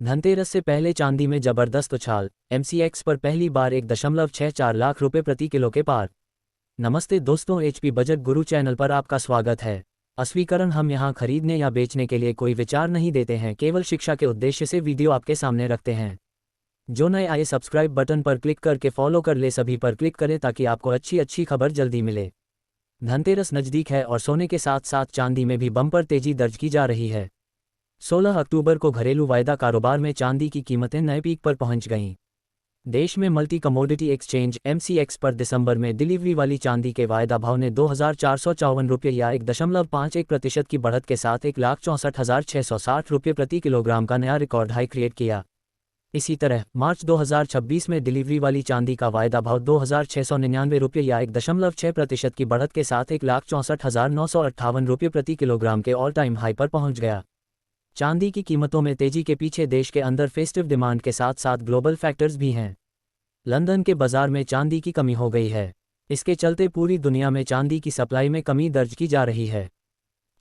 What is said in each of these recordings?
धनतेरस से पहले चांदी में जबरदस्त उछाल। एमसीएक्स पर पहली बार 1.64 लाख रुपए प्रति किलो के पार। नमस्ते दोस्तों, एचपी बजट गुरु चैनल पर आपका स्वागत है। अस्वीकरण, हम यहाँ खरीदने या बेचने के लिए कोई विचार नहीं देते हैं, केवल शिक्षा के उद्देश्य से वीडियो आपके सामने रखते हैं। जो नए आए सब्सक्राइब बटन पर क्लिक करके फॉलो कर ले, सभी पर क्लिक करें ताकि आपको अच्छी खबर जल्दी मिले। धनतेरस नज़दीक है और सोने के साथ साथ चांदी में भी बम्पर तेजी दर्ज की जा रही है। 16 अक्टूबर को घरेलू वायदा कारोबार में चांदी की कीमतें नए पीक पर पहुंच गईं। देश में मल्टी कमोडिटी एक्सचेंज एमसीएक्स पर दिसंबर में डिलीवरी वाली चांदी के वायदा भाव ने 2,454 रुपये या 1.51% की बढ़त के साथ 1,64,660 रुपये प्रति किलोग्राम का नया रिकॉर्ड हाई क्रिएट किया। इसी तरह मार्च 2026 में डिलीवरी वाली चांदी का वायदा भाव 2,699 रुपये या 1.6% की बढ़त के साथ 1,64,958 रुपये प्रति किलोग्राम के ऑल टाइम हाई पर पहुंच गया। चांदी की कीमतों में तेजी के पीछे देश के अंदर फेस्टिव डिमांड के साथ साथ ग्लोबल फैक्टर्स भी हैं। लंदन के बाजार में चांदी की कमी हो गई है। इसके चलते पूरी दुनिया में चांदी की सप्लाई में कमी दर्ज की जा रही है।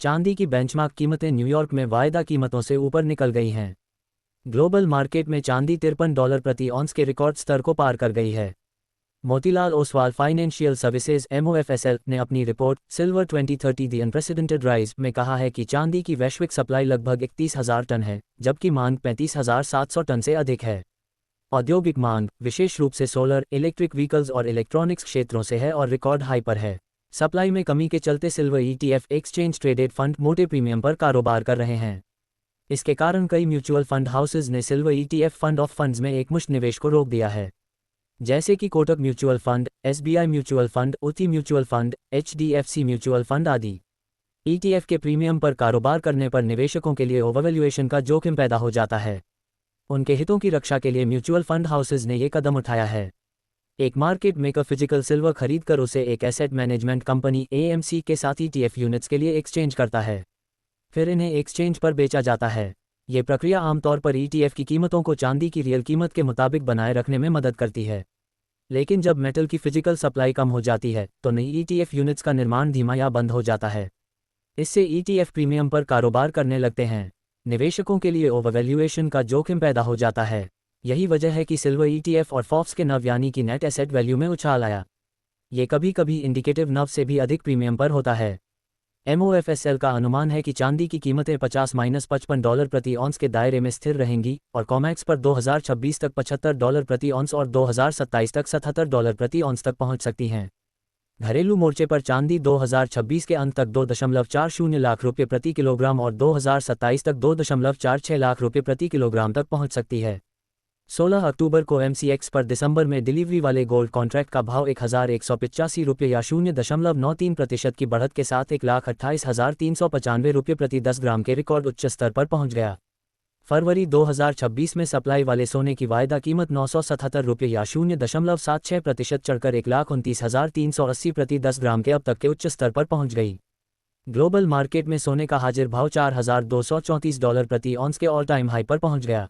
चांदी की बेंचमार्क कीमतें न्यूयॉर्क में वायदा कीमतों से ऊपर निकल गई हैं। ग्लोबल मार्केट में चांदी $53 प्रति ऑन्स के रिकॉर्ड स्तर को पार कर गई है। Motilal Oswal financial services MOFSL ने अपनी report silver 2030 the unprecedented rise में कहा है कि चांदी की वैश्विक सप्लाई लगभग 31,000 टन है, जबकि मांग 35,700 टन से अधिक है। औद्योगिक मांग विशेष रूप से सोलर, इलेक्ट्रिक व्हीकल्स और इलेक्ट्रॉनिक्स क्षेत्रों से है और रिकॉर्ड हाई पर है। सप्लाई में कमी के चलते silver ETF exchange traded fund मोटे प्रीमियम पर कारोबार कर रहे हैं। इसके कारण कई म्यूचुअल फंड हाउसेज ने silver ETF fund of funds में एकमुश्त निवेश को रोक दिया है, जैसे कि Kotak mutual fund, SBI mutual fund, UTI mutual fund, HDFC mutual fund आदि। ETF के प्रीमियम पर कारोबार करने पर निवेशकों के लिए ओवरवैल्यूएशन का जोखिम पैदा हो जाता है। उनके हितों की रक्षा के लिए म्यूचुअल फंड हाउसेज ने ये कदम उठाया है। एक मार्केट मेकर फिजिकल सिल्वर खरीद कर उसे एक एसेट मैनेजमेंट कंपनी AMC के साथ ETF यूनिट्स के लिए एक्सचेंज करता है, फिर इन्हें एक्सचेंज पर बेचा जाता है। ये प्रक्रिया आमतौर पर ETF की कीमतों को चांदी की रियल कीमत के मुताबिक बनाए रखने में मदद करती है। लेकिन जब मेटल की फिजिकल सप्लाई कम हो जाती है तो नई ETF यूनिट्स का निर्माण धीमा या बंद हो जाता है। इससे ETF प्रीमियम पर कारोबार करने लगते हैं। निवेशकों के लिए ओवरवैल्यूएशन का जोखिम पैदा हो जाता है। यही वजह है कि सिल्वर ETF और FOFs के नव यानी कि नेट एसेट वैल्यू में उछाल आया। ये कभी कभी इंडिकेटिव नव से भी अधिक प्रीमियम पर होता है। MOFSL का अनुमान है कि चांदी की कीमतें $50-55 प्रति ऑन्स के दायरे में स्थिर रहेंगी और कॉमेक्स पर 2026 तक $75 प्रति ऑन्स और 2027 तक $77 प्रति ऑन्स तक पहुंच सकती हैं। घरेलू मोर्चे पर चांदी 2026 के अंत तक 2.40 लाख रुपये प्रति किलोग्राम और 2027 तक 2.46 लाख रुपये प्रति किलोग्राम तक पहुंच सकती है। 16 अक्टूबर को MCX पर दिसंबर में डिलीवरी वाले गोल्ड कॉन्ट्रैक्ट का भाव 1,185 रुपये या 0.93% की बढ़त के साथ 1,28,395 रुपये प्रति 10 ग्राम के रिकॉर्ड उच्च स्तर पर पहुंच गया। फरवरी 2026 में सप्लाई वाले सोने की वायदा कीमत 977 रुपये या 0.76% चढ़कर 1,29,380 प्रति 10 ग्राम के अब तक के उच्च स्तर पर पहुंच गई। ग्लोबल मार्केट में सोने का हाजिर भाव $4,234 प्रति ऑन्स के ऑल टाइम हाई पर पहुंच गया।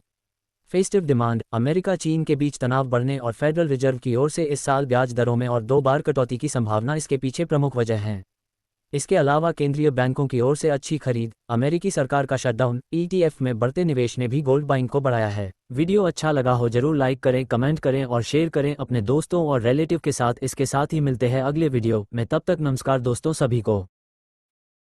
फेस्टिव डिमांड, अमेरिका चीन के बीच तनाव बढ़ने और फेडरल रिजर्व की ओर से इस साल ब्याज दरों में और 2 बार कटौती की संभावना इसके पीछे प्रमुख वजह हैं। इसके अलावा केंद्रीय बैंकों की ओर से अच्छी खरीद, अमेरिकी सरकार का शटडाउन, ETF में बढ़ते निवेश ने भी गोल्ड बाइंग को बढ़ाया है। वीडियो अच्छा लगा हो जरूर लाइक करें, कमेंट करें और शेयर करें अपने दोस्तों और रिलेटिव के साथ। इसके साथ ही मिलते हैं अगले वीडियो में, तब तक नमस्कार दोस्तों सभी को।